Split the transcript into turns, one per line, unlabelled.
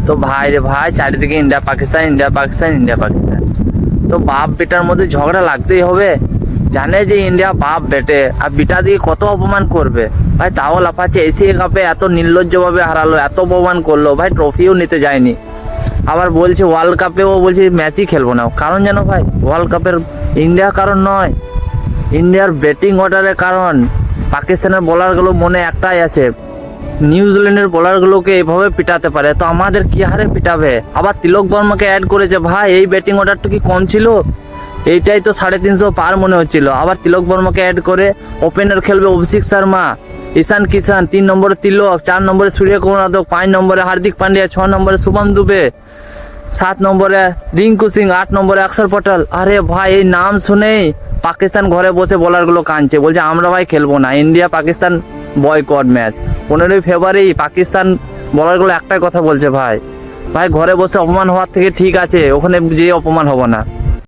তো ভাই রে ভাই, চারিদিকে India Pakistan India Pakistan India Pakistan. তো বাপ বেটার মধ্যে ঝগড়া লাগতেই হবে। জানে যে ইন্ডিয়া বাপ বেটে, আর বিটা দিয়ে কত অপমান করবে ভাই। তাও লাফাচ্ছে, এশিয়া কাপে এত নির্লজ্জভাবে হারালো, এত অপমান করলো ভাই, ট্রফিও নিতে যায়নি। আবার বলছে ওয়ার্ল্ড কাপেও বলছে ম্যাচই খেলবো না। কারণ জানো ভাই, ওয়ার্ল্ড কাপের ইন্ডিয়া কারণ নয়, ইন্ডিয়ার ব্যাটিং অর্ডারের কারণ। পাকিস্তানের বোলারগুলো মনে একটাই আছে, নিউজিল্যান্ডের বোলারগুলোকে এভাবে পিটাতে পারে, তো আমাদের কি হারে পিটাবে। আবার তিলক বর্মাকে অ্যাড করেছে ভাই, এই ব্যাটিং অর্ডারটা কি কম ছিল? এইটাই তো 350 পার মনে হচ্ছিল। আবার তিলক বর্মাকে অ্যাড করে ওপেনার খেলবে অভিষেক শর্মা, ঈশান কিষান, 3 নম্বরে তিলক, 4 নম্বরে সূর্যকুমার যাদব, 5 নম্বরে হার্দিক পান্ডিয়া, 6 নম্বরে শুভম দুবে, 7 নম্বরে রিঙ্কু সিং, 8 নম্বরে অক্ষর পটেল। আরে ভাই, এই নাম শুনেই পাকিস্তান ঘরে বসে বোলারগুলো কাঁদছে, বলছে আমরা ভাই খেলবো না, ইন্ডিয়া পাকিস্তান বয়কট ম্যাচ। 15ই ফেব্রুয়ারি পাকিস্তান বোলারগুলো একটাই কথা বলছে, ভাই ভাই ঘরে বসে অপমান হওয়ার থেকে ঠিক আছে ওখানে যেয়ে অপমান হবো না।